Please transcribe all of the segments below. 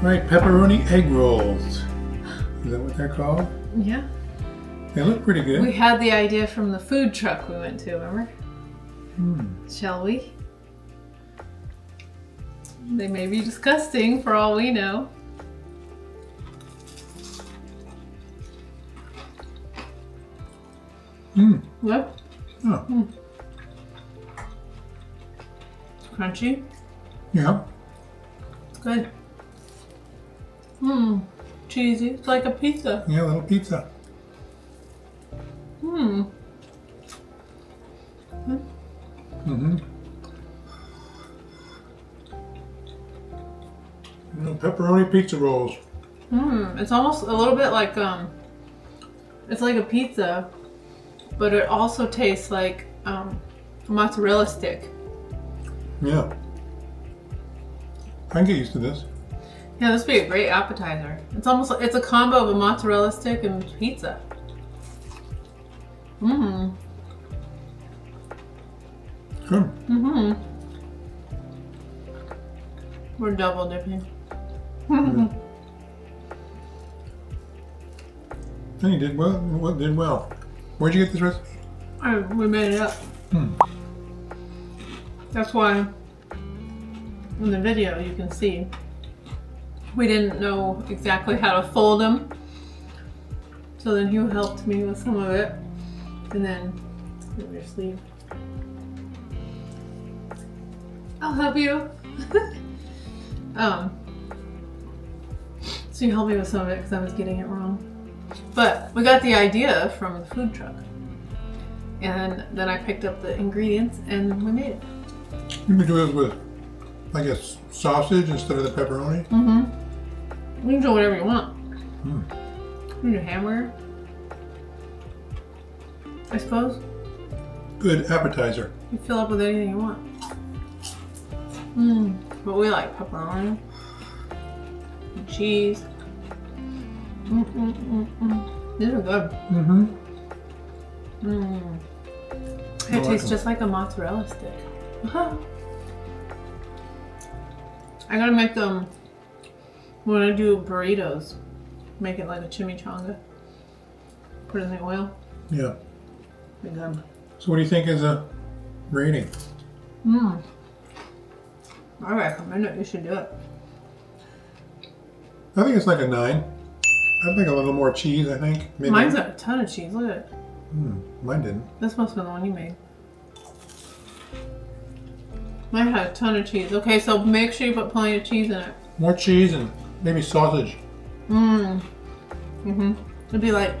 Right, pepperoni egg rolls. Is that what they're called? Yeah. They look pretty good. We had the idea from the food truck we went to, remember? Shall we? They may be disgusting for all we know. What? Oh. It's crunchy. Yeah. It's good. Cheesy. It's like a pizza. Yeah, a little pizza. Pepperoni pizza rolls. It's almost a little bit like it's like a pizza, but it also tastes like a mozzarella stick. Yeah. I can get used to this. Yeah, this would be a great appetizer. It's almost like it's a combo of a mozzarella stick and pizza. Good. We're double dipping. And you did well. Did well. Where'd you get this recipe? We made it up. That's why in the video you can see we didn't know exactly how to fold them. So then Hugh helped me with some of it. And then move your sleeve. I'll help you. So you helped me with some of it because I was getting it wrong. But we got the idea from the food truck. And then I picked up the ingredients and we made it. You can do it with, I guess, sausage instead of the pepperoni? You can do whatever you want. You can do hamburger, I suppose. Good appetizer. You fill up with anything you want. But we like pepperoni and cheese. These are good. It tastes just like a mozzarella stick. I gotta make them when I do burritos. Make it like a chimichanga. Put it in the oil. Yeah. Be good. So what do you think is a rating? I recommend it. You should do it. I think it's like a 9. I think a little more cheese, I think. Maybe. Mine's got a ton of cheese. Look at it. Mine didn't. This must have been the one you made. Mine had a ton of cheese. Okay, so make sure you put plenty of cheese in it. More cheese and maybe sausage. It'd be like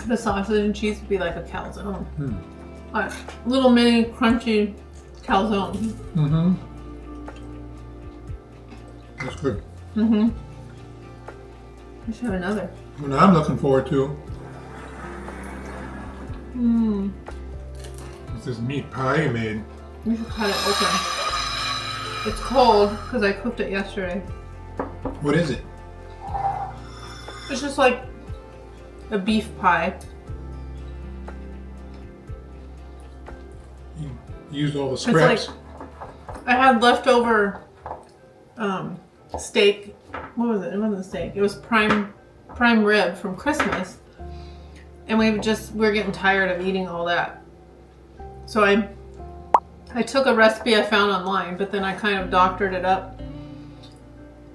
the sausage and cheese would be like a calzone. Like little mini crunchy calzone. That's good. I should have another. What I'm looking forward to is this meat pie you made. You should cut it open. It's cold because I cooked it yesterday. What is it? It's just like a beef pie. You used all the scraps. It's like I had leftover steak. What was it? It wasn't steak. It was prime rib from Christmas, and we're getting tired of eating all that. So I took a recipe I found online, but then I kind of doctored it up.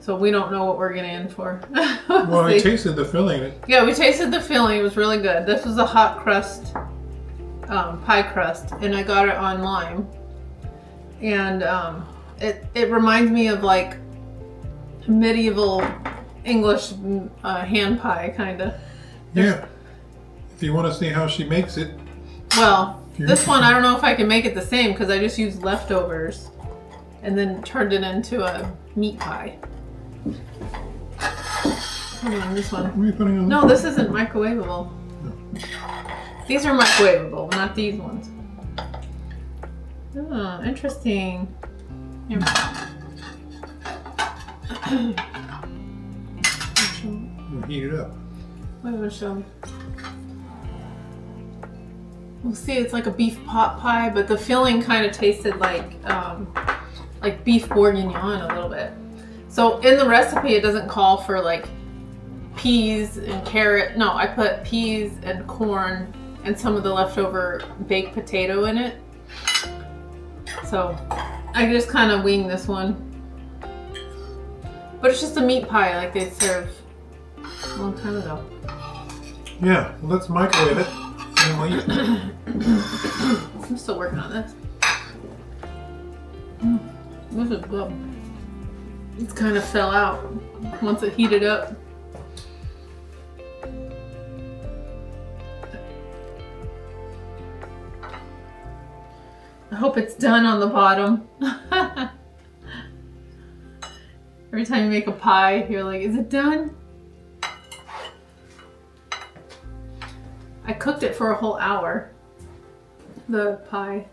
So we don't know what we're getting in for. Well, I tasted the filling. Yeah, we tasted the filling. It was really good. This was a hot crust pie crust, and I got it online. And it reminds me of like medieval English hand pie, kind of. Yeah. If you want to see how she makes it. Well, this one I don't know if I can make it the same because I just used leftovers and then turned it into a meat pie. Hold on, this one. What are you putting on? No, this isn't microwavable. No. These are microwavable, not these ones. Oh, interesting. Here. Heat it up. Wait, I'm gonna show. We'll see, it's like a beef pot pie, but the filling kind of tasted like beef bourguignon a little bit. So in the recipe, it doesn't call for like peas and carrot. No, I put peas and corn and some of the leftover baked potato in it. So I just kind of wing this one. But it's just a meat pie like they served a long time ago. Yeah, well, let's microwave it and we'll eat it. I'm still working on this. This is good. It kind of fell out once it heated up. I hope it's done on the bottom. Every time you make a pie, you're like, is it done? I cooked it for a whole hour, the pie,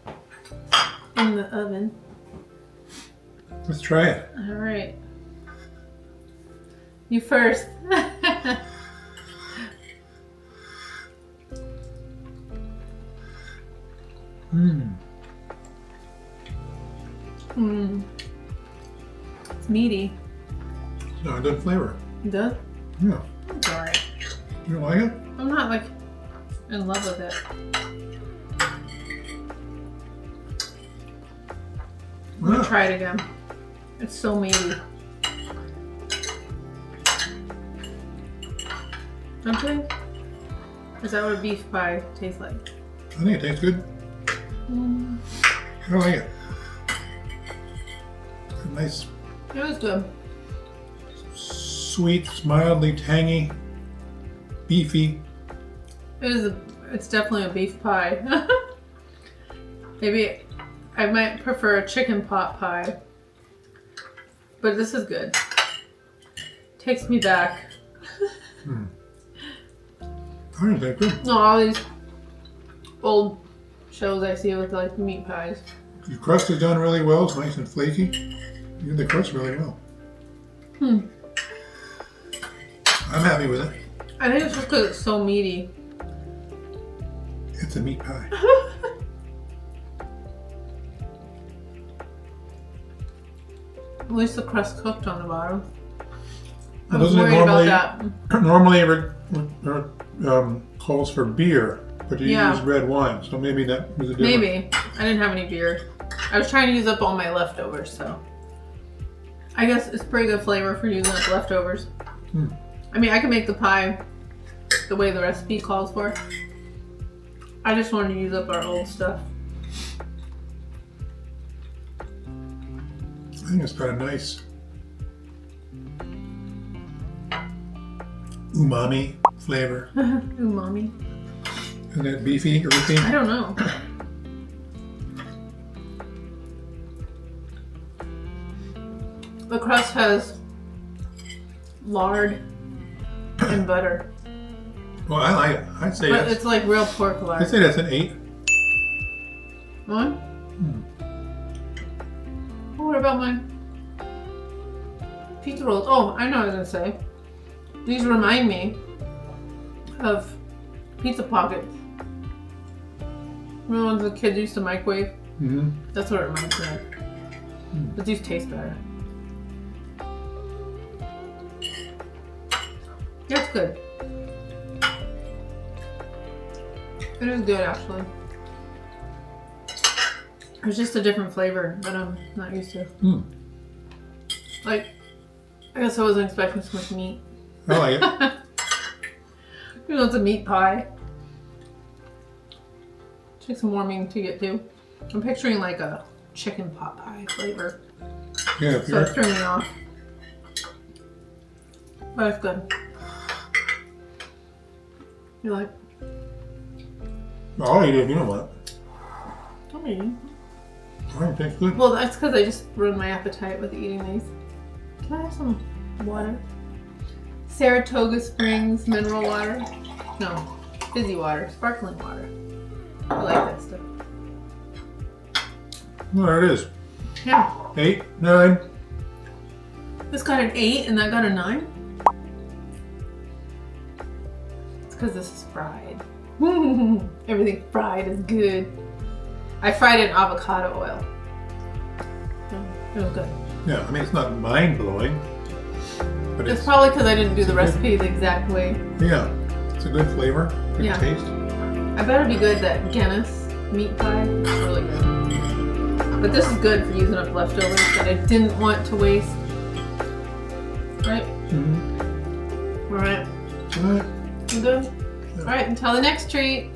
in the oven. Let's try it. All right. You first. It's meaty. It's not a good flavor. It does? Yeah. It's all right. You don't like it? I'm not like in love with it. I'm gonna try it again. It's so meaty. Don't you think? Is that what a beef pie tastes like? I think it tastes good. I like it. A nice, It was good. sweet, mildly tangy, beefy. It's definitely a beef pie. Maybe I might prefer a chicken pot pie. But this is good. Takes me back. I think it's good. No, all these old shows I see with like meat pies. The crust is done really well. It's nice and flaky. You did the crust really well. I'm happy with it. I think it's just because it's so meaty. It's a meat pie. At least the crust cooked on the bottom. I Well, was doesn't it worried about that. normally calls for beer, but you Yeah. use red wine, so maybe that was a difference. Maybe. I didn't have any beer. I was trying to use up all my leftovers, so. I guess it's pretty good flavor for using up leftovers. I mean, I can make the pie the way the recipe calls for. I just wanted to use up our old stuff. I think it's got a nice umami flavor. Umami. Isn't that beefy, earthy? I don't know. The crust has lard and butter. Well, I like it. I'd say But it's like real pork lard. I'd say that's an 8. One? What about my pizza rolls? Oh, I know what I was gonna say. These remind me of pizza pockets. Remember the ones the kids used to microwave? That's what it reminds me of. But these taste better. That's good. It is good, actually. It's just a different flavor that I'm not used to. Like, I guess I wasn't expecting so much meat. I like it. You know, it's a meat pie. Takes some warming to get to. I'm picturing like a chicken pot pie flavor. Yeah, So it's throwing me off. But it's good. You like? I'll eat it if you don't want it. I'm eating. I think it tastes good. Well, that's because I just ruined my appetite with eating these. Can I have some water? Saratoga Springs mineral water? No, fizzy water, sparkling water. I like that stuff. Well, there it is. Yeah. 8, 9. This got an 8 and that got a 9? It's because this is fried. Everything fried is good. I fried it in avocado oil. It was good. Yeah, I mean, it's not mind-blowing, but It's probably because I didn't do the recipe the exact way. yeah, it's a good flavor, good Yeah. taste. I bet it'd be good, that Guinness meat pie. It's really good. But this is good for using up leftovers that I didn't want to waste. Right? Mm-hmm. Alright. All right. You good? Alright, until the next treat.